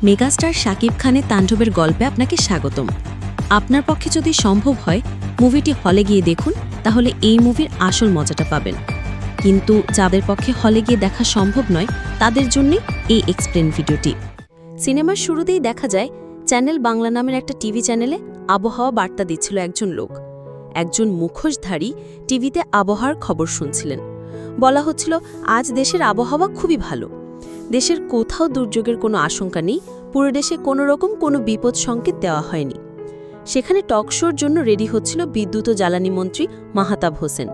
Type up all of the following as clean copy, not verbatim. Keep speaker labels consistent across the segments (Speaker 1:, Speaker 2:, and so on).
Speaker 1: Megastar Shakib খানের তাণ্ডবের গল্পে আপনাকে স্বাগতম। আপনার পক্ষে যদি সম্ভব হয় মুভিটি হলে গিয়ে দেখুন, তাহলে এই মুভির আসল মজাটা পাবেন। কিন্তু যাদের পক্ষে হলে গিয়ে দেখা সম্ভব নয়, তাদের জন্যই এই এক্সপ্লেন ভিডিওটি। সিনেমার শুরুতেই দেখা যায় চ্যানেল বাংলা নামের একটা টিভি চ্যানেলে আবহাওয়া বার্তা দিচ্ছিল একজন লোক। একজন মুখোশধারী টিভিতে আবহাওয়ার খবর শুনছিলেন। বলা হচ্ছিল আজ দেশের আবহাওয়া খুবই ভালো, দেশের কোথাও দুর্যোগের কোনো আশঙ্কা নেই, পুরো দেশে কোনোরকম কোনো বিপদ সংকেত দেওয়া হয়নি। সেখানে টকশোর জন্য রেডি হচ্ছিল বিদ্যুৎ ও জ্বালানি মন্ত্রী মাহতাব হোসেন।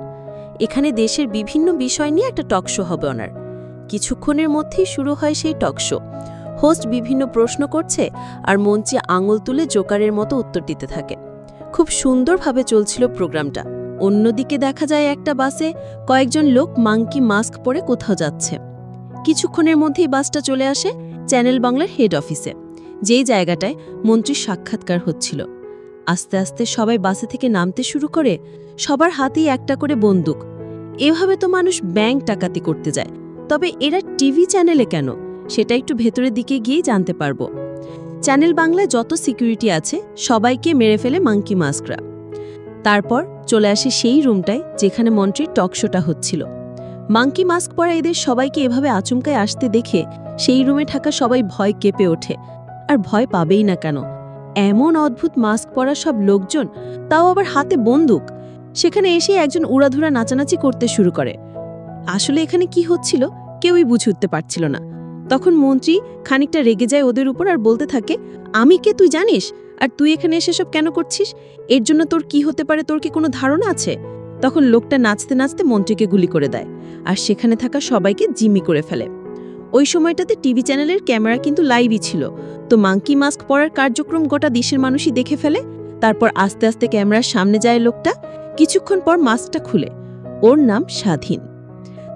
Speaker 1: এখানে দেশের বিভিন্ন বিষয় নিয়ে একটা টকশো হবে ওনার। কিছুক্ষণের মধ্যেই শুরু হয় সেই টকশো। হোস্ট বিভিন্ন প্রশ্ন করছে আর মঞ্চে আঙুল তুলে জোকারের মতো উত্তর দিতে থাকে। খুব সুন্দরভাবে চলছিল প্রোগ্রামটা। অন্যদিকে দেখা যায় একটা বাসে কয়েকজন লোক মাঙ্কি মাস্ক পরে কোথাও যাচ্ছে। কিছুক্ষণের মধ্যেই বাসটা চলে আসে চ্যানেল বাংলার হেড অফিসে, যেই জায়গাটায় মন্ত্রীর সাক্ষাৎকার হচ্ছিল। আস্তে আস্তে সবাই বাসে থেকে নামতে শুরু করে, সবার হাতেই একটা করে বন্দুক। এভাবে তো মানুষ ব্যাংক ডাকাতি করতে যায়, তবে এরা টিভি চ্যানেলে কেন, সেটা একটু ভেতরের দিকে গিয়েই জানতে পারবো। চ্যানেল বাংলায় যত সিকিউরিটি আছে সবাইকে মেরে ফেলে মাঙ্কি মাস্করা। তারপর চলে আসে সেই রুমটায় যেখানে মন্ত্রীর টকশোটা হচ্ছিল। মাঙ্কি মাস্ক পরা এদের সবাইকে এভাবে আচমকায় আসতে দেখে সেই রুমে থাকা সবাই ভয় কেঁপে ওঠে। আর ভয় পাবেই না কেন, এমন অদ্ভুত মাস্ক পরা সব লোকজন, তাও আবার হাতে বন্দুক। সেখানে এসে একজন উড়াধুরা নাচানাচি করতে শুরু করে। আসলে এখানে কি হচ্ছিল কেউই বুঝে উঠতে পারছিল না। তখন মন্ত্রী খানিকটা রেগে যায় ওদের উপর আর বলতে থাকে, আমি কে তুই জানিস? আর তুই এখানে এসে সব কেন করছিস? এর জন্য তোর কি হতে পারে, তোর কি কোনো ধারণা আছে? তখন লোকটা নাচতে নাচতে মন্ত্রীকে গুলি করে দেয় আর সেখানে থাকা সবাইকে জিম্মি করে ফেলে। ওই সময়টাতে টিভি চ্যানেলের ক্যামেরা কিন্তু লাইভই ছিল, তো মাঙ্কি মাস্ক পরার কার্যক্রম গোটা দেশের মানুষই দেখে ফেলে। তারপর আস্তে আস্তে ক্যামেরার সামনে যায় লোকটা। কিছুক্ষণ পর মাস্কটা খুলে। ওর নাম স্বাধীন।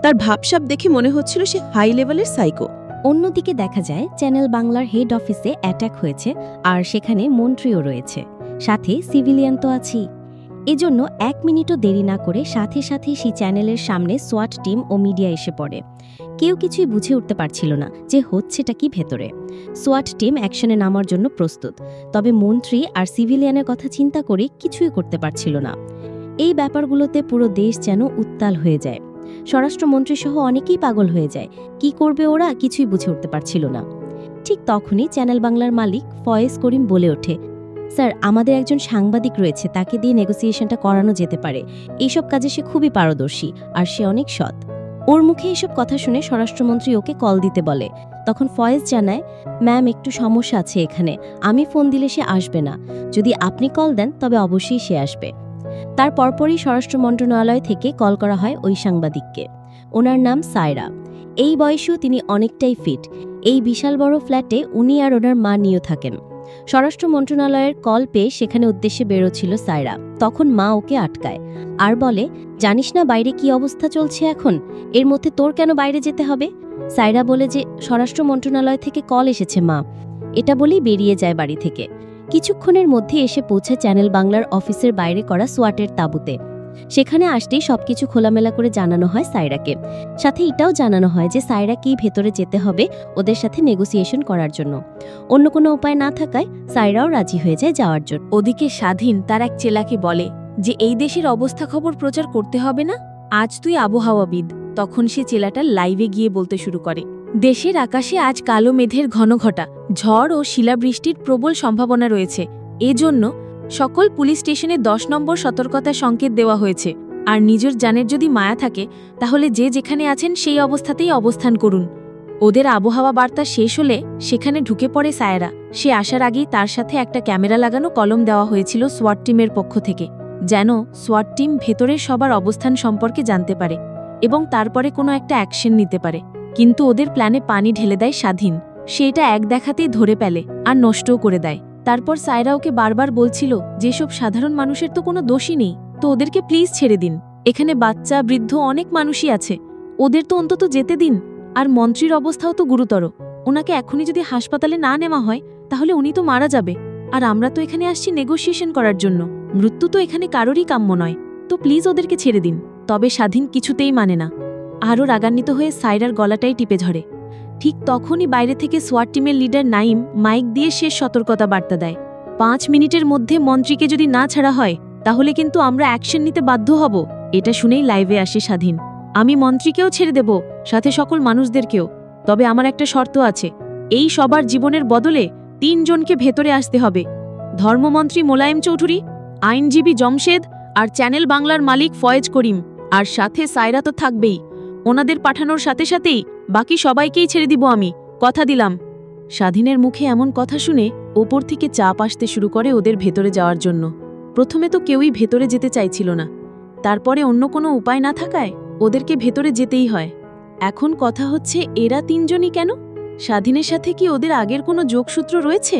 Speaker 1: তার ভাবসাব দেখে মনে হচ্ছিল সে হাই লেভেলের সাইকো।
Speaker 2: অন্যদিকে দেখা যায় চ্যানেল বাংলার হেড অফিসে অ্যাটাক হয়েছে আর সেখানে মন্ত্রীও রয়েছে, সাথে সিভিলিয়ান তো আছেই। এজন্য 1 মিনিটও দেরি না করে সাথে সাথেই সেই চ্যানেলের সামনে সোয়াট টিম ও মিডিয়া এসে পড়ে। কেউ কিছুই বুঝে উঠতে পারছিল না যে হচ্ছেটা কি ভেতরে। সোয়াট টিম অ্যাকশনে নামার জন্য প্রস্তুত, তবে মন্ত্রী আর সিভিলিয়ানের কথা চিন্তা করে কিছুই করতে পারছিল না। এই ব্যাপারগুলোতে পুরো দেশ যেন উত্তাল হয়ে যায়। স্বরাষ্ট্রমন্ত্রী সহ অনেকেই পাগল হয়ে যায়। কি করবে ওরা কিছুই বুঝে উঠতে পারছিল না। ঠিক তখনই চ্যানেল বাংলার মালিক ফয়েজ করিম বলে ওঠে, স্যার, আমাদের একজন সাংবাদিক রয়েছে, তাকে দিয়ে নেগোসিয়েশনটা করানো যেতে পারে। এইসব কাজে সে খুবই পারদর্শী আর সে অনেক সৎ। ওর মুখে এসব কথা শুনে স্বরাষ্ট্রমন্ত্রী ওকে কল দিতে বলে। তখন ফয়েজ জানায়, ম্যাম, একটু সমস্যা আছে এখানে, আমি ফোন দিলে সে আসবে না, যদি আপনি কল দেন তবে অবশ্যই সে আসবে। তার পরপরই স্বরাষ্ট্র মন্ত্রণালয় থেকে কল করা হয় ওই সাংবাদিককে। ওনার নাম সায়রা। এই বয়সেও তিনি অনেকটাই ফিট। এই বিশাল বড় ফ্ল্যাটে উনি আর ওনার মা নিয়ে থাকেন। স্বরাষ্ট্র মন্ত্রণালয়ের কল পেয়ে সেখানে উদ্দেশ্যে বেরোচ্ছিল সায়রা। তখন মা ওকে আটকায় আর বলে, জানিস না বাইরে কি অবস্থা চলছে এখন? এর মধ্যে তোর কেন বাইরে যেতে হবে? সায়রা বলে যে স্বরাষ্ট্র মন্ত্রণালয় থেকে কল এসেছে মা। এটা বলেই বেরিয়ে যায় বাড়ি থেকে। কিছুক্ষণের মধ্যে এসে পৌঁছে চ্যানেল বাংলার অফিসের বাইরে করা সোয়াটের তাঁবুতে। সেখানে আসতেই সবকিছু খোলামেলা করে জানানো হয় সায়রাকে। সাথে এটাও জানানো হয় যে সায়রাকেই ভেতরে যেতে হবে ওদের সাথে নেগোসিয়েশন করার জন্য। অন্য কোনো উপায় না থাকায় সায়রাও রাজি হয়ে যায় যাওয়ার জন্য।
Speaker 3: ওদিকে স্বাধীন তার এক চেলাকে বলে যে এই দেশের অবস্থা খবর প্রচার করতে হবে না, আজ তুই আবহাওয়াবিদ। তখন সে চেলাটা লাইভে গিয়ে বলতে শুরু করে, দেশের আকাশে আজ কালো মেঘের ঘনঘটা, ঝড় ও শিলাবৃষ্টির প্রবল সম্ভাবনা রয়েছে। এজন্য সকল পুলিশ স্টেশনে 10 নম্বর সতর্কতা সংকেত দেওয়া হয়েছে। আর নিজের জানের যদি মায়া থাকে তাহলে যে যেখানে আছেন সেই অবস্থাতেই অবস্থান করুন। ওদের আবহাওয়া বার্তা শেষ হলে সেখানে ঢুকে পড়ে সায়রা। সে আসার আগেই তার সাথে একটা ক্যামেরা লাগানো কলম দেওয়া হয়েছিল সোয়াট টিমের পক্ষ থেকে, যেন সোয়াট টিম ভেতরের সবার অবস্থান সম্পর্কে জানতে পারে এবং তারপরে কোনো একটা অ্যাকশন নিতে পারে। কিন্তু ওদের প্ল্যানে পানি ঢেলে দেয় স্বাধীন। সে এটা এক দেখাতেই ধরে পেলে আর নষ্টও করে দেয়। তারপর সায়রা ওকে বারবার বলছিল যেসব সাধারণ মানুষের তো কোনো দোষই নেই, তো ওদেরকে প্লিজ ছেড়ে দিন। এখানে বাচ্চা বৃদ্ধ অনেক মানুষই আছে, ওদের তো অন্তত যেতে দিন। আর মন্ত্রীর অবস্থাও তো গুরুতর, ওনাকে এখনই যদি হাসপাতালে না নেওয়া হয় তাহলে উনি তো মারা যাবে। আর আমরা তো এখানে আসছি নেগোসিয়েশন করার জন্য, মৃত্যু তো এখানে কারোরই কাম্য নয়, তো প্লিজ ওদেরকে ছেড়ে দিন। তবে স্বাধীন কিছুতেই মানে না। আরও রাগান্বিত হয়ে সায়রার গলাটাই টিপে ধরে। ঠিক তখনই বাইরে থেকে সোয়াট টিমের লিডার নাইম মাইক দিয়ে শেষ সতর্কতা বার্তা দেয়। 5 মিনিটের মধ্যে মন্ত্রীকে যদি না ছাড়া হয় তাহলে কিন্তু আমরা অ্যাকশন নিতে বাধ্য হব। এটা শুনেই লাইভে আসে স্বাধীন। আমি মন্ত্রীকেও ছেড়ে দেব, সাথে সকল মানুষদেরকেও। তবে আমার একটা শর্ত আছে, এই সবার জীবনের বদলে 3 জনকে ভেতরে আসতে হবে। ধর্মমন্ত্রী মোলায়েম চৌধুরী, আইনজীবী জমশেদ আর চ্যানেল বাংলার মালিক ফয়েজ করিম, আর সাথে সায়রা তো থাকবেই। ওনাদের পাঠানোর সাথে সাথেই বাকি সবাইকেই ছেড়ে দিব আমি, কথা দিলাম। স্বাধীনের মুখে এমন কথা শুনে ওপর থেকে চাপ আসতে শুরু করে ওদের ভেতরে যাওয়ার জন্য। প্রথমে তো কেউই ভেতরে যেতে চাইছিল না, তারপরে অন্য কোনো উপায় না থাকায় ওদেরকে ভেতরে যেতেই হয়। এখন কথা হচ্ছে, এরা 3 জনই কেন? স্বাধীনের সাথে কি ওদের আগের কোনো যোগসূত্র রয়েছে?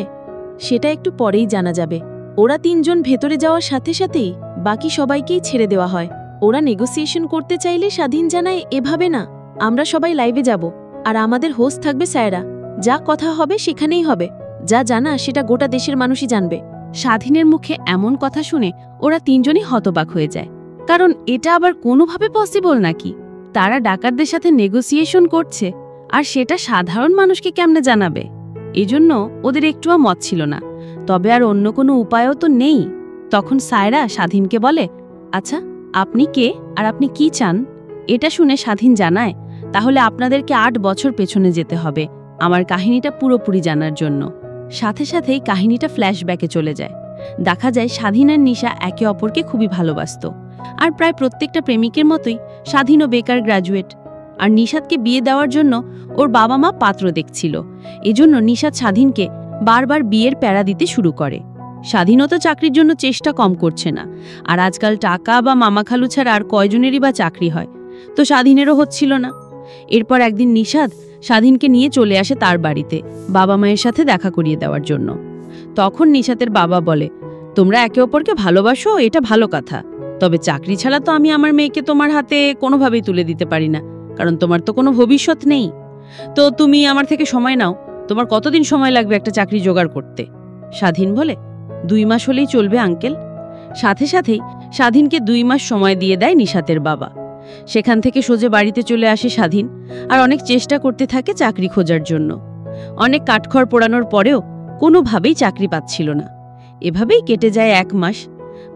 Speaker 3: সেটা একটু পরেই জানা যাবে। ওরা 3 জন ভেতরে যাওয়ার সাথে সাথেই বাকি সবাইকেই ছেড়ে দেওয়া হয়। ওরা নেগোসিয়েশন করতে চাইলে স্বাধীন জানায়, এভাবে না, আমরা সবাই লাইভে যাব, আর আমাদের হোস্ট থাকবে সায়রা। যা কথা হবে সেখানেই হবে, যা জানা সেটা গোটা দেশের মানুষই জানবে।
Speaker 2: স্বাধীনের মুখে এমন কথা শুনে ওরা 3 জনই হতবাক হয়ে যায়, কারণ এটা আবার কোনোভাবে পসিবল নাকি? তারা ডাকাতদের সাথে নেগোসিয়েশন করছে, আর সেটা সাধারণ মানুষকে কেমনে জানাবে? এজন্য ওদের একটুও মত ছিল না। তবে আর অন্য কোনো উপায়ও তো নেই। তখন সায়রা স্বাধীনকে বলে, আচ্ছা, আপনি কে আর আপনি কি চান? এটা শুনে স্বাধীন জানায়, তাহলে আপনাদেরকে 8 বছর পেছনে যেতে হবে আমার কাহিনীটা পুরোপুরি জানার জন্য। সাথে সাথেই কাহিনীটা ফ্ল্যাশব্যাকে চলে যায়। দেখা যায় স্বাধীন আর নিশা একে অপরকে খুবই ভালোবাসত, আর প্রায় প্রত্যেকটা প্রেমিকের মতোই স্বাধীনও বেকার গ্র্যাজুয়েট। আর নিশাদকে বিয়ে দেওয়ার জন্য ওর বাবা মা পাত্র দেখছিল। এজন্য নিশাদ স্বাধীনকে বারবার বিয়ের প্যারা দিতে শুরু করে। স্বাধীনও তো চাকরির জন্য চেষ্টা কম করছে না, আর আজকাল টাকা বা মামা খালু ছাড়া আর কয়জনেরই বা চাকরি হয়? তো স্বাধীনেরও হচ্ছিল না। এরপর একদিন নিশাদ স্বাধীনকে নিয়ে চলে আসে তার বাড়িতে বাবা মায়ের সাথে দেখা করিয়ে দেওয়ার জন্য। তখন নিশাতের বাবা বলে, তোমরা একে অপরকে ভালোবাসো, এটা ভালো কথা, তবে চাকরি ছাড়া তো আমি আমার মেয়েকে তোমার হাতে কোনোভাবেই তুলে দিতে পারি না, কারণ তোমার তো কোনো ভবিষ্যৎ নেই। তো তুমি আমার থেকে সময় নাও, তোমার কতদিন সময় লাগবে একটা চাকরি জোগাড় করতে? স্বাধীন বলে, 2 মাস হলেই চলবে আঙ্কেল। সাথে সাথেই স্বাধীনকে 2 মাস সময় দিয়ে দেয় নিশাতের বাবা। সেখান থেকে সোজা বাড়িতে চলে আসে স্বাধীন, আর অনেক চেষ্টা করতে থাকে চাকরি খোঁজার জন্য। অনেক কাঠখড় পোড়ানোর পরেও কোনোভাবেই চাকরি পাচ্ছিল না। এভাবেই কেটে যায় 1 মাস।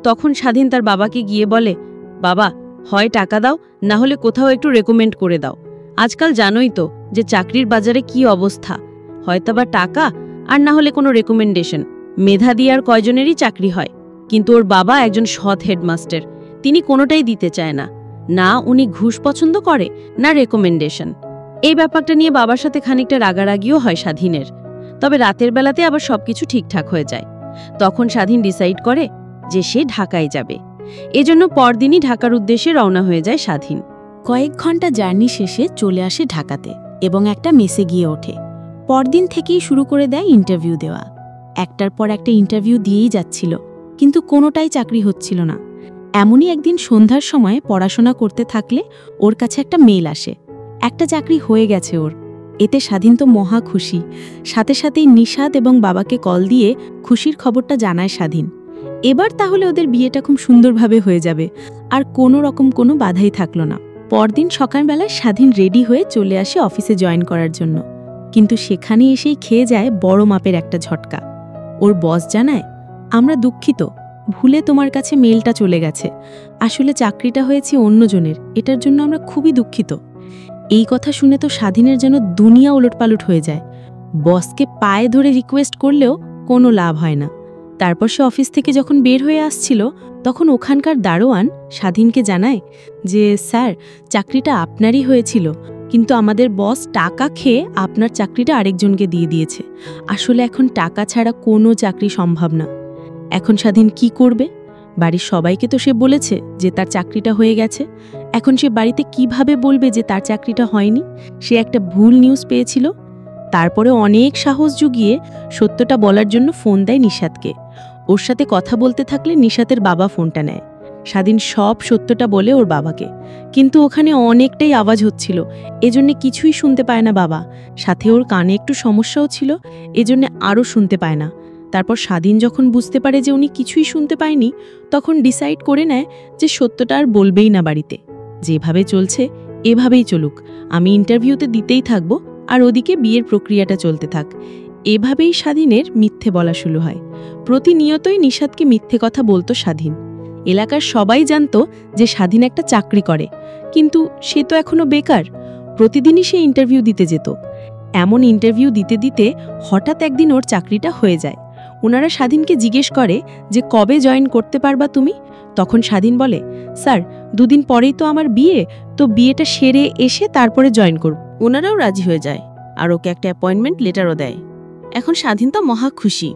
Speaker 2: তখন স্বাধীন তার বাবাকে গিয়ে বলে, বাবা, হয় টাকা দাও, না হলে কোথাও একটু রেকমেন্ড করে দাও। আজকাল জানোই তো যে চাকরির বাজারে কি অবস্থা, হয়তো বা টাকা আর না হলে কোনো রেকমেন্ডেশন। মেধা দিয়ে আর কয়জনেরই চাকরি হয়, কিন্তু ওর বাবা একজন সৎ হেডমাস্টার, তিনি কোনোটাই দিতে চায় না। না উনি ঘুষ পছন্দ করে, না রেকমেন্ডেশন। এই ব্যাপারটা নিয়ে বাবার সাথে খানিকটা রাগারাগিও হয় স্বাধীনের। তবে রাতের বেলাতে আবার সবকিছু ঠিকঠাক হয়ে যায়। তখন স্বাধীন ডিসাইড করে যে সে ঢাকায় যাবে। এজন্য পরদিনই ঢাকার উদ্দেশ্যে রওনা হয়ে যায় স্বাধীন।
Speaker 3: কয়েক ঘন্টা জার্নি শেষে চলে আসে ঢাকাতে এবং একটা মেসে গিয়ে ওঠে। পরদিন থেকেই শুরু করে দেয় ইন্টারভিউ দেওয়া। একটার পর একটা ইন্টারভিউ দিয়েই যাচ্ছিল, কিন্তু কোনোটাই চাকরি হচ্ছিল না। এমনই একদিন সন্ধ্যার সময় পড়াশোনা করতে থাকলে ওর কাছে একটা মেইল আসে, একটা চাকরি হয়ে গেছে ওর। এতে স্বাধীন তো মহা খুশি। সাথে সাথেই নিশাদ এবং বাবাকে কল দিয়ে খুশির খবরটা জানায় স্বাধীন। এবার তাহলে ওদের বিয়েটা খুব সুন্দরভাবে হয়ে যাবে, আর কোনো রকম কোনো বাধাই থাকলো না। পরদিন সকালবেলায় স্বাধীন রেডি হয়ে চলে আসে অফিসে জয়েন করার জন্য, কিন্তু সেখানে এসেই খেয়ে যায় বড় মাপের একটা ঝটকা। ওর বস জানায়, আমরা দুঃখিত, ভুলে তোমার কাছে মেলটা চলে গেছে। আসলে চাকরিটা হয়েছে অন্যজনের, এটার জন্য আমরা খুবই দুঃখিত। এই কথা শুনে তো স্বাধীনের যেন দুনিয়া ওলটপালট হয়ে যায়। বসকে পায়ে ধরে রিকোয়েস্ট করলেও কোনো লাভ হয় না। তারপর সে অফিস থেকে যখন বের হয়ে আসছিল, তখন ওখানকার দারোয়ান স্বাধীনকে জানায় যে, স্যার, চাকরিটা আপনারই হয়েছিল, কিন্তু আমাদের বস টাকা খেয়ে আপনার চাকরিটা আরেকজনকে দিয়ে দিয়েছে। আসলে এখন টাকা ছাড়া কোনো চাকরি সম্ভব না। এখন স্বাধীন কি করবে? বাড়ির সবাইকে তো সে বলেছে যে তার চাকরিটা হয়ে গেছে। এখন সে বাড়িতে কিভাবে বলবে যে তার চাকরিটা হয়নি? সে একটা ভুল নিউজ পেয়েছিল। তারপরে অনেক সাহস জুগিয়ে সত্যটা বলার জন্য ফোন দেয় নিশাদকে। ওর সাথে কথা বলতে থাকলে নিশাতের বাবা ফোনটা নেয়। স্বাধীন সব সত্যটা বলে ওর বাবাকে, কিন্তু ওখানে অনেকটাই আওয়াজ হচ্ছিল, এজন্য কিছুই শুনতে পায় না বাবা। সাথে ওর কানে একটু সমস্যাও ছিল, এজন্য আরও শুনতে পায় না। তারপর স্বাধীন যখন বুঝতে পারে যে উনি কিছুই শুনতে পায়নি, তখন ডিসাইড করে নেয় যে সত্যটা আর বলবেই না বাড়িতে। যেভাবে চলছে এভাবেই চলুক, আমি ইন্টারভিউতে দিতেই থাকব,
Speaker 4: আর ওদিকে বিয়ের প্রক্রিয়াটা চলতে থাক। এভাবেই স্বাধীনের মিথ্যে বলা শুরু হয়। প্রতিনিয়তই নিশাদকে মিথ্যে কথা বলতো স্বাধীন। এলাকার সবাই জানতো যে স্বাধীন একটা চাকরি করে, কিন্তু সে তো এখনো বেকার। প্রতিদিনই সে ইন্টারভিউ দিতে যেত। এমন ইন্টারভিউ দিতে দিতে হঠাৎ একদিন ওর চাকরিটা হয়ে যায়। ওনারা স্বাধীনকে জিজ্ঞেস করে যে কবে জয়েন করতে পারবা তুমি? তখন স্বাধীন বলে, স্যার 2 দিন পরেই তো আমার বিয়ে, তো বিয়েটা সেরে এসে তারপরে জয়েন করব। ওনারাও রাজি হয়ে যায় আর ওকে একটা অ্যাপয়েন্টমেন্ট লেটারও দেয়। এখন স্বাধীন তো মহা খুশি।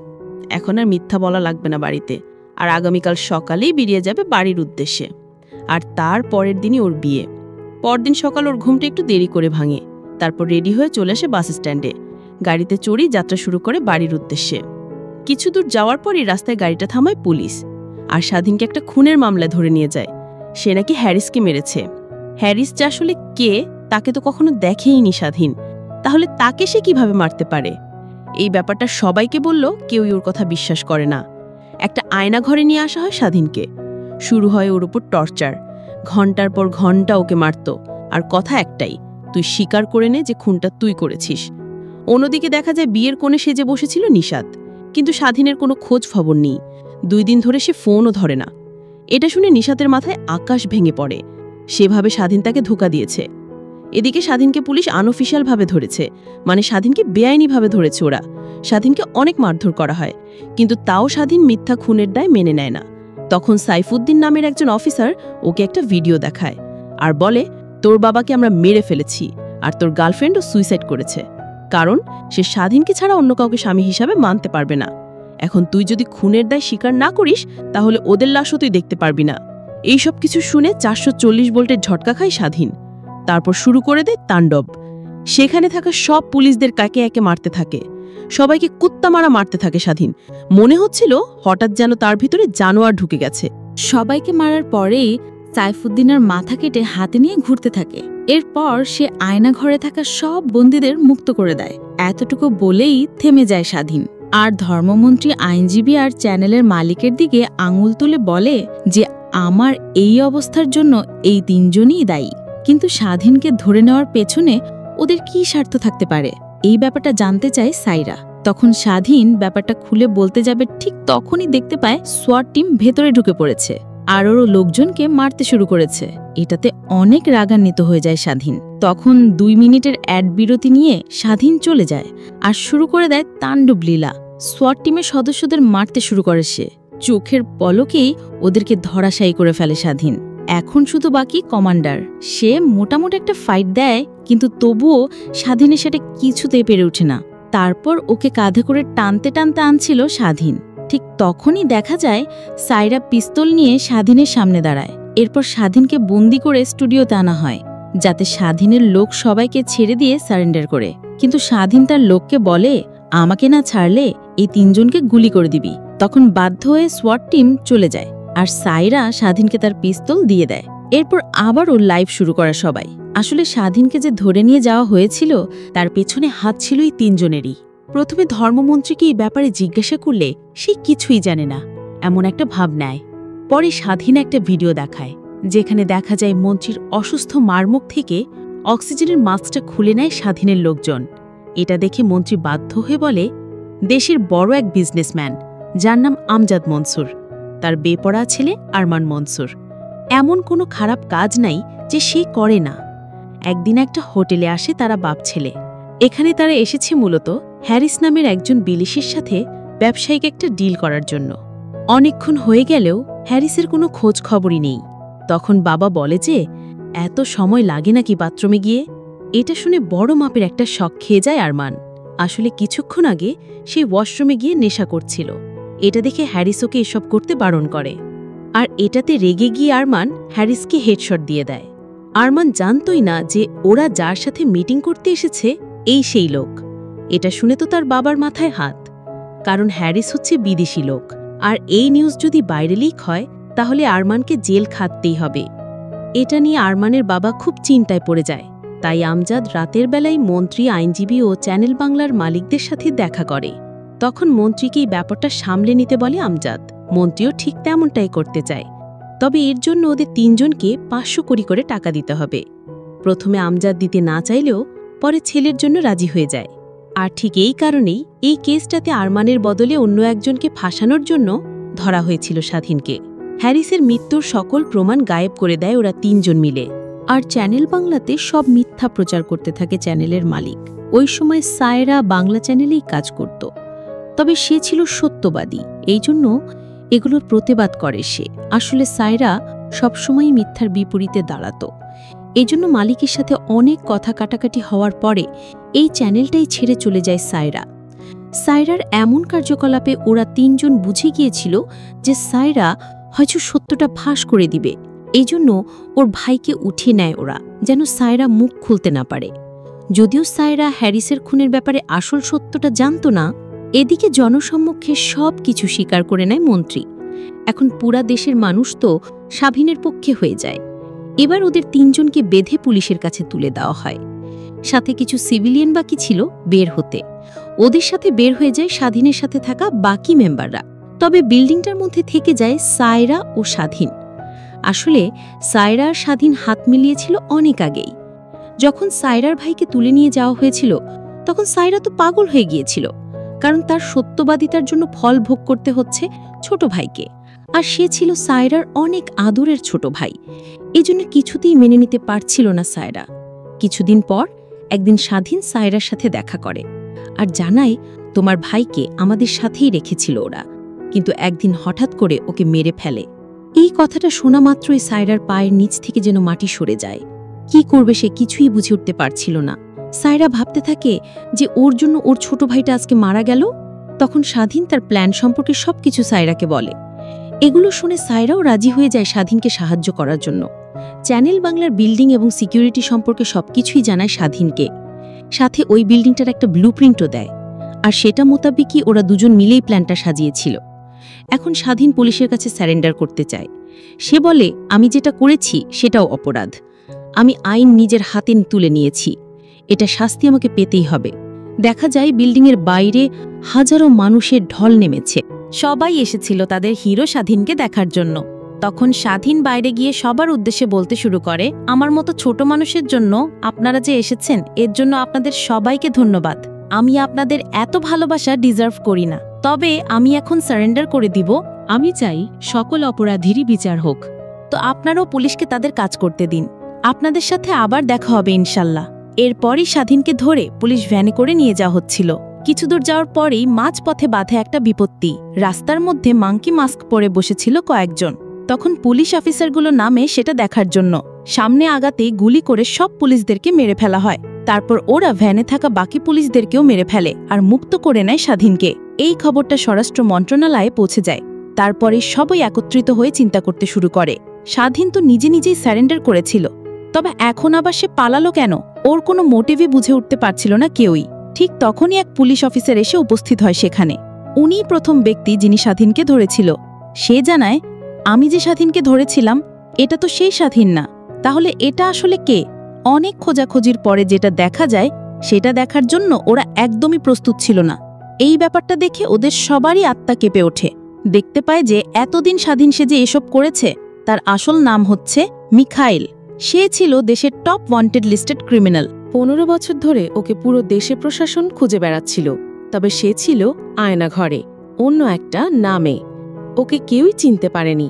Speaker 4: এখন আর মিথ্যা বলা লাগবে না বাড়িতে, আর আগামীকাল সকালেই বেরিয়ে যাবে বাড়ির উদ্দেশ্যে। আর তার পরের দিনই ওর বিয়ে। পরদিন সকাল ওর ঘুমটা একটু দেরি করে ভাঙে, তারপর রেডি হয়ে চলে আসে বাস স্ট্যান্ডে। গাড়িতে চড়েই যাত্রা শুরু করে বাড়ির উদ্দেশ্যে। কিছু দূর যাওয়ার পরই রাস্তায় গাড়িটা থামায় পুলিশ, আর স্বাধীনকে একটা খুনের মামলায় ধরে নিয়ে যায়। সে নাকি হ্যারিসকে মেরেছে। হ্যারিস যে আসলে কে তাকে তো কখনো দেখেইনি স্বাধীন, তাহলে তাকে সে কিভাবে মারতে পারে? এই ব্যাপারটা সবাইকে বলল, কেউই ওর কথা বিশ্বাস করে না। একটা আয়না ঘরে নিয়ে আসা হয় স্বাধীনকে। শুরু হয় ওর উপর টর্চার। ঘন্টার পর ঘন্টা ওকে মারত, আর কথা একটাই, তুই স্বীকার করে নে যে খুনটা তুই করেছিস। অন্যদিকে দেখা যায় বিয়ের কোণে সেজে বসেছিল নিশাদ, কিন্তু স্বাধীনের কোনো খোঁজ খবর নেই। 2 দিন ধরে সে ফোনও ধরে না। এটা শুনে নিশাতের মাথায় আকাশ ভেঙে পড়ে। সেভাবে স্বাধীন তাকে ধোঁকা দিয়েছে। এদিকে স্বাধীনকে পুলিশ আনঅফিশিয়ালভাবে ধরেছে, মানে স্বাধীনকে বেআইনিভাবে ধরেছে ওরা। স্বাধীনকে অনেক মারধর করা হয়, কিন্তু তাও স্বাধীন মিথ্যা খুনের দায় মেনে নেয় না। তখন সাইফুদ্দিন নামের একজন অফিসার ওকে একটা ভিডিও দেখায় আর বলে, তোর বাবাকে আমরা মেরে ফেলেছি, আর তোর গার্লফ্রেন্ডও সুইসাইড করেছে, কারণ সে স্বাধীনকে ছাড়া অন্য কাউকে স্বামী হিসাবে মানতে পারবে না। এখন তুই যদি খুনের দায় স্বীকার না করিস, তাহলে ওদের লাশও তুই দেখতে পারবি না। এইসব কিছু শুনে 440 ভোল্টের ঝটকা খায় স্বাধীন। তারপর শুরু করে দেয় তাণ্ডব। সেখানে থাকা সব পুলিশদের একে একে মারতে থাকে। সবাইকে কুত্তা মারতে থাকে স্বাধীন। মনে হচ্ছিল হঠাৎ যেন তার ভিতরে জানোয়ার ঢুকে গেছে।
Speaker 3: সবাইকে মারার পরেই সাইফুদ্দিনের মাথা কেটে হাতে নিয়ে ঘুরতে থাকে। এরপর সে আয়না ঘরে থাকা সব বন্দীদের মুক্ত করে দেয়। এতটুকু বলেই থেমে যায় স্বাধীন। আর ধর্মমন্ত্রী, আইনজীবী আর চ্যানেলের মালিকের দিকে আঙুল তুলে বলে যে আমার এই অবস্থার জন্য এই 3 জনই দায়ী। কিন্তু স্বাধীনকে ধরে নেওয়ার পেছনে ওদের কি স্বার্থ থাকতে পারে, এই ব্যাপারটা জানতে চায় সাইরা। তখন স্বাধীন ব্যাপারটা খুলে বলতে যাবে, ঠিক তখনই দেখতে পায় সোয়াট টিম ভেতরে ঢুকে পড়েছে আর ওরও লোকজনকে মারতে শুরু করেছে। এটাতে অনেক রাগান্বিত হয়ে যায় স্বাধীন। তখন 2 মিনিটের অ্যাড বিরতি নিয়ে স্বাধীন চলে যায় আর শুরু করে দেয় তাণ্ডব লীলা। সোয়াট টিমের সদস্যদের মারতে শুরু করে সে। চোখের পলকেই ওদেরকে ধরাশায়ী করে ফেলে স্বাধীন। এখন শুধু বাকি কমান্ডার। সে মোটামুটি একটা ফাইট দেয়, কিন্তু তবুও স্বাধীনের সেটা কিছুতেই পেরে ওঠে না। তারপর ওকে কাঁধে করে টানতে টানতে আনছিল স্বাধীন। ঠিক তখনই দেখা যায় সাইরা পিস্তল নিয়ে স্বাধীনের সামনে দাঁড়ায়। এরপর স্বাধীনকে বন্দি করে স্টুডিওতে আনা হয়, যাতে স্বাধীনের লোক সবাইকে ছেড়ে দিয়ে সারেন্ডার করে। কিন্তু স্বাধীন তার লোককে বলে, আমাকে না ছাড়লে এই 3 জনকে গুলি করে দিবি। তখন বাধ্য হয়ে সোয়াট টিম চলে যায় আর সাইরা স্বাধীনকে তার পিস্তল দিয়ে দেয়। এরপর আবারও লাইভ শুরু করা সবাই। আসলে স্বাধীনকে যে ধরে নিয়ে যাওয়া হয়েছিল তার পেছনে হাত ছিল এই 3 জনেরই। প্রথমে ধর্মমন্ত্রীকে এই ব্যাপারে জিজ্ঞাসা করলে সে কিছুই জানে না, এমন একটা ভাব নেয়। পরে স্বাধীন একটা ভিডিও দেখায়, যেখানে দেখা যায় মন্ত্রীর অসুস্থ মারমুখ থেকে অক্সিজেনের মাস্কটা খুলে নেয় স্বাধীনের লোকজন। এটা দেখে মন্ত্রী বাধ্য হয়ে বলে, দেশের বড় এক বিজনেসম্যান যার নাম আমজাদ মনসুর, তার বেপরা ছেলে আরমান মনসুর, এমন কোনো খারাপ কাজ নাই যে সে করে না। একদিন একটা হোটেলে আসে তারা বাপ ছেলে। এখানে তারা এসেছে মূলত হ্যারিস নামের একজন বিলিশির সাথে ব্যবসায়িক একটা ডিল করার জন্য। অনেকক্ষণ হয়ে গেলেও হ্যারিসের কোনো খোঁজ খবরই নেই। তখন বাবা বলে যে এত সময় লাগে নাকি বাথরুমে গিয়ে। এটা শুনে বড় মাপের একটা শক খেয়ে যায় আরমান। আসলে কিছুক্ষণ আগে সে ওয়াশরুমে গিয়ে নেশা করছিল। এটা দেখে হ্যারিস ওকে এসব করতে বারণ করে, আর এটাতে রেগে গিয়ে আরমান হ্যারিসকে হেডশট দিয়ে দেয়। আরমান জানতই না যে ওরা যার সাথে মিটিং করতে এসেছে এই সেই লোক। এটা শুনে তো তার বাবার মাথায় হাত, কারণ হ্যারিস হচ্ছে বিদেশি লোক, আর এই নিউজ যদি বাইরে লিক হয় তাহলে আরমানকে জেল খাটতেই হবে। এটা নিয়ে আরমানের বাবা খুব চিন্তায় পড়ে যায়। তাই আমজাদ রাতের বেলায় মন্ত্রী, আইনজীবী ও চ্যানেল বাংলার মালিকদের সাথে দেখা করে। তখন মন্ত্রীকে এই ব্যাপারটা সামলে নিতে বলে আমজাদ। মন্ত্রীও ঠিক তেমনটাই করতে চায়, তবে এর জন্য ওদের 3 জনকে 500 কোটি করে টাকা দিতে হবে। প্রথমে আমজাদ দিতে না চাইলেও
Speaker 4: পরে ছেলের জন্য রাজি হয়ে যায়। আর ঠিক এই কারণেই এই কেসটাতে আরমানের বদলে অন্য একজনকে ফাঁসানোর জন্য ধরা হয়েছিল স্বাধীনকে। হ্যারিসের মৃত্যুর সকল প্রমাণ গায়েব করে দেয় ওরা 3 জন মিলে। আর চ্যানেল বাংলাতে সব মিথ্যা প্রচার করতে থাকে চ্যানেলের মালিক। ওই সময় সায়রা বাংলা চ্যানেলেই কাজ করত, তবে সে ছিল সত্যবাদী, এই জন্য এগুলোর প্রতিবাদ করে সে। আসলে সায়রা সবসময়ই মিথ্যার বিপরীতে দাঁড়াত। এই জন্য মালিকের সাথে অনেক কথা কাটাকাটি হওয়ার পরে এই চ্যানেলটাই ছেড়ে চলে যায় সায়রা। সায়রার এমন কার্যকলাপে ওরা 3 জন বুঝে গিয়েছিল যে সায়রা হয়তো সত্যটা ফাঁস করে দিবে। এই জন্য ওর ভাইকে উঠিয়ে নেয় ওরা, যেন সায়রা মুখ খুলতে না পারে। যদিও সায়রা হ্যারিসের খুনের ব্যাপারে আসল সত্যটা জানত না। এদিকে জনসম্মুখে সব কিছু স্বীকার করে নেয় মন্ত্রী। এখন পুরা দেশের মানুষ তো স্বাধীনের পক্ষে হয়ে যায়। এবার ওদের 3 জনকে বেঁধে পুলিশের কাছে তুলে দেওয়া হয়। সাথে কিছু সিভিলিয়ান বাকি ছিল বের হতে। ওদের সাথে বের হয়ে যায় স্বাধীনের সাথে থাকা বাকি মেম্বাররা। তবে বিল্ডিংটার মধ্যে থেকে যায় সায়রা ও স্বাধীন। আসলে সায়রা আর স্বাধীন হাত মিলিয়েছিল অনেক আগেই। যখন সায়রার ভাইকে তুলে নিয়ে যাওয়া হয়েছিল তখন সায়রা তো পাগল হয়ে গিয়েছিল, কারণ তার সত্যবাদিতার জন্য ফল ভোগ করতে হচ্ছে ছোট ভাইকে। আর সে ছিল সায়রার অনেক আদরের ছোট ভাই, এজন্য কিছুতেই মেনে নিতে পারছিল না সায়রা। কিছুদিন পর একদিন স্বাধীন সায়রার সাথে দেখা করে আর জানায়, তোমার ভাইকে আমাদের সাথেই রেখেছিল ওরা, কিন্তু একদিন হঠাৎ করে ওকে মেরে ফেলে। এই কথাটা শোনা মাত্রই সায়রার পায়ের নিচ থেকে যেন মাটি সরে যায়। কি করবে সে কিছুই বুঝে উঠতে পারছিল না। সায়রা ভাবতে থাকে যে ওর জন্য ওর ছোট ভাইটা আজকে মারা গেল। তখন স্বাধীন তার প্ল্যান সম্পর্কে সবকিছু সায়রাকে বলে। এগুলো শুনে সায়রাও রাজি হয়ে যায় স্বাধীনকে সাহায্য করার জন্য। চ্যানেল বাংলার বিল্ডিং এবং সিকিউরিটি সম্পর্কে সবকিছুই জানায় স্বাধীনকে। সাথে ওই বিল্ডিংটার একটা ব্লুপ্রিন্টও দেয়। আর সেটা মোতাবেকই ওরা 2 জন মিলেই প্ল্যানটা সাজিয়েছিল। এখন স্বাধীন পুলিশের কাছে স্যারেন্ডার করতে চায়। সে বলে, আমি যেটা করেছি সেটাও অপরাধ। আমি আইন নিজের হাতে তুলে নিয়েছি, এটা শাস্তি আমাকে পেতেই হবে। দেখা যায় বিল্ডিংয়ের বাইরে হাজারো মানুষের ঢল নেমেছে।
Speaker 3: সবাই এসেছিল তাদের হিরো স্বাধীনকে দেখার জন্য। তখন স্বাধীন বাইরে গিয়ে সবার উদ্দেশ্যে বলতে শুরু করে, আমার মতো ছোট মানুষের জন্য আপনারা যে এসেছেন এর জন্য আপনাদের সবাইকে ধন্যবাদ। আমি আপনাদের এত ভালোবাসা ডিজার্ভ করি না, তবে আমি এখন সারেন্ডার করে দিব।
Speaker 4: আমি চাই সকল অপরাধীরই বিচার হোক।
Speaker 3: তো আপনারাও পুলিশকে তাদের কাজ করতে দিন। আপনাদের সাথে আবার দেখা হবে ইনশাল্লাহ। এরপরই স্বাধীনকে ধরে পুলিশ ভ্যানে করে নিয়ে যাওয়া হচ্ছিল। কিছু দূর যাওয়ার পরেই মাঝপথে বাধে একটা বিপত্তি। রাস্তার মধ্যে মাঙ্কি মাস্ক পরে বসেছিল কয়েকজন। তখন পুলিশ অফিসারগুলো নামে সেটা দেখার জন্য। সামনে আগাতেই গুলি করে সব পুলিশদেরকে মেরে ফেলা হয়। তারপর ওরা ভ্যানে থাকা বাকি পুলিশদেরকেও মেরে ফেলে আর মুক্ত করে নেয় স্বাধীনকে। এই খবরটা স্বরাষ্ট্র মন্ত্রণালয়ে পৌঁছে যায়। তারপরে সবাই একত্রিত হয়ে চিন্তা করতে শুরু করে। স্বাধীন তো নিজে নিজেই স্যারেন্ডার করেছিল, তবে এখন আবার সে পালালো কেন? ওর কোনো মোটিভই বুঝে উঠতে পারছিল না কেউই। ঠিক তখনই এক পুলিশ অফিসার এসে উপস্থিত হয় সেখানে। উনিই প্রথম ব্যক্তি যিনি স্বাধীনকে ধরেছিল। সে জানায়, আমি যে স্বাধীনকে ধরেছিলাম এটা তো সেই স্বাধীন না, তাহলে এটা আসলে কে? অনেক খোঁজাখুঁজির পরে যেটা দেখা যায় সেটা দেখার জন্য ওরা একদমই প্রস্তুত ছিল না। এই ব্যাপারটা দেখে ওদের সবারই আত্মা কেঁপে ওঠে। দেখতে পায় যে এতদিন স্বাধীন সে যে এসব করেছে তার আসল নাম হচ্ছে মিখাইল। সে ছিল দেশের টপ ওয়ান্টেড লিস্টেড ক্রিমিনাল।
Speaker 4: 15 বছর ধরে ওকে পুরো দেশে প্রশাসন খুঁজে বেড়াচ্ছিল, তবে সে ছিল আয়নাঘরে অন্য একটা নামে। ওকে কেউই চিনতে পারেনি।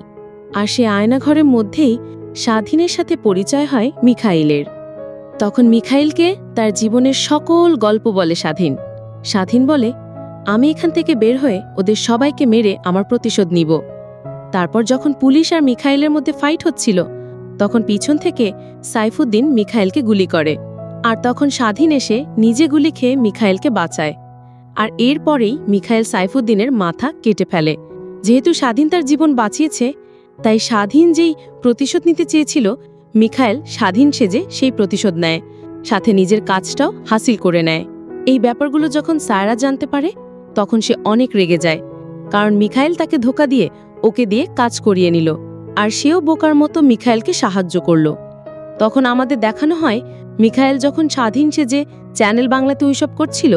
Speaker 4: আর সে আয়নাঘরের মধ্যেই স্বাধীনের সাথে পরিচয় হয় মিখাইলের। তখন মিখাইলকে তার জীবনের সকল গল্প বলে স্বাধীন। স্বাধীন বলে, আমি এখান থেকে বের হয়ে ওদের সবাইকে মেরে আমার প্রতিশোধ নিব। তারপর যখন পুলিশ আর মিখাইলের মধ্যে ফাইট হচ্ছিল তখন পিছন থেকে সাইফুদ্দিন মিখাইলকে গুলি করে। আর তখন স্বাধীন এসে নিজে গুলি খেয়ে মিখাইলকে বাঁচায়। আর এরপরেই মিখাইল সাইফুদ্দিনের মাথা কেটে ফেলে। যেহেতু স্বাধীন তার জীবন বাঁচিয়েছে, তাই স্বাধীন যেই প্রতিশোধ নিতে চেয়েছিল, মিখাইল স্বাধীন সেজে সেই প্রতিশোধ নেয়, সাথে নিজের কাজটাও হাসিল করে নেয়। এই ব্যাপারগুলো যখন সায়রা জানতে পারে তখন সে অনেক রেগে যায়, কারণ মিখাইল তাকে ধোঁকা দিয়ে ওকে দিয়ে কাজ করিয়ে নিল। আর সেও বোকার মতো মিখাইলকে সাহায্য করল। তখন আমাদের দেখানো হয় মিখাইল যখন স্বাধীন সেজে চ্যানেল বাংলাতে ওইসব করছিল,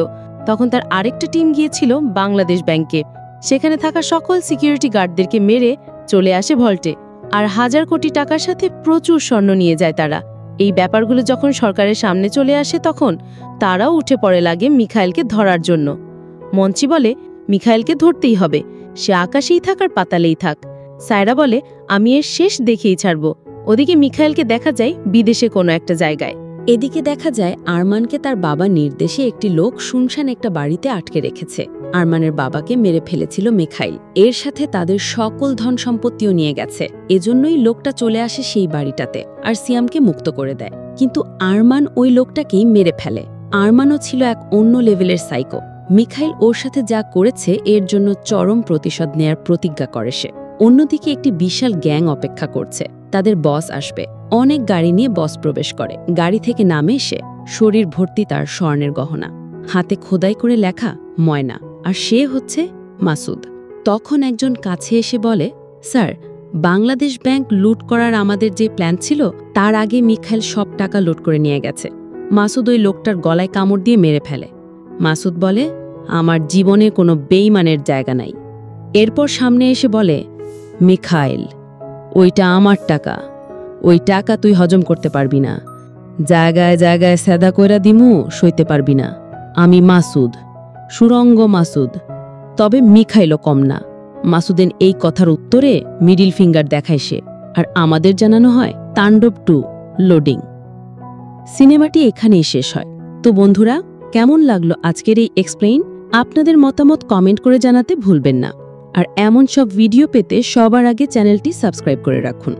Speaker 4: তখন তার আরেকটা টিম গিয়েছিল বাংলাদেশ ব্যাংকে। সেখানে থাকা সকল সিকিউরিটি গার্ডদেরকে মেরে চলে আসে ভল্টে। আর 1000 কোটি টাকার সাথে প্রচুর স্বর্ণ নিয়ে যায় তারা। এই ব্যাপারগুলো যখন সরকারের সামনে চলে আসে তখন তারাও উঠে পড়ে লাগে মিখাইলকে ধরার জন্য। মঞ্চি বলে মিখাইলকে ধরতেই হবে, সে আকাশেই থাক আর পাতালেই থাক। সায়রা বলে আমি এর শেষ দেখেই ছাড়ব। ওদিকে মিখাইলকে দেখা যায় বিদেশে কোনো একটা জায়গায়।
Speaker 1: এদিকে দেখা যায় আরমানকে তার বাবার নির্দেশে একটি লোক শুনশান একটা বাড়িতে আটকে রেখেছে। আরমানের বাবাকে মেরে ফেলেছিল মিখাইল, এর সাথে তাদের সকল ধন সম্পত্তিও নিয়ে গেছে। এজন্যই লোকটা চলে আসে সেই বাড়িটাতে আর সিয়ামকে মুক্ত করে দেয়। কিন্তু আরমান ওই লোকটাকেই মেরে ফেলে। আরমানও ছিল এক অন্য লেভেলের সাইকো। মিখাইল ওর সাথে যা করেছে এর জন্য চরম প্রতিশোধ নেয়ার প্রতিজ্ঞা করে সে। অন্যদিকে একটি বিশাল গ্যাং অপেক্ষা করছে, তাদের বস আসবে। অনেক গাড়ি নিয়ে বস প্রবেশ করে। গাড়ি থেকে নামে সে, শরীর ভর্তি তার স্বর্ণের গহনা, হাতে খোদাই করে লেখা ময়না, আর সে হচ্ছে মাসুদ। তখন একজন কাছে এসে বলে, স্যার, বাংলাদেশ ব্যাংক লুট করার আমাদের যে প্ল্যান ছিল তার আগে মিখাইল সব টাকা লুট করে নিয়ে গেছে। মাসুদ ওই লোকটার গলায় কামড় দিয়ে মেরে ফেলে। মাসুদ বলে, আমার জীবনে কোনো বেইমানের জায়গা নাই। এরপর সামনে এসে বলে, মিখাইল, ওইটা আমার টাকা, ওই টাকা তুই হজম করতে পারবি না। জায়গায় জায়গায় সেদা কইরা দিমু, সইতে পারবি না। আমি মাসুদ, সুরঙ্গ মাসুদ। তবে মিখাইলও কম না। মাসুদের এই কথার উত্তরে মিডিল ফিঙ্গার দেখায় সে, আর আমাদের জানানো হয় তাণ্ডব 2 লোডিং। সিনেমাটি এখানেই শেষ হয়। তো বন্ধুরা, কেমন লাগলো আজকের এই এক্সপ্লেইন? আপনাদের মতামত কমেন্ট করে জানাতে ভুলবেন না। আর এমন সব ভিডিও পেতে সবার আগে চ্যানেলটি সাবস্ক্রাইব করে রাখুন।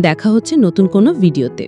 Speaker 1: দেখা হচ্ছে নতুন কোনো ভিডিওতে।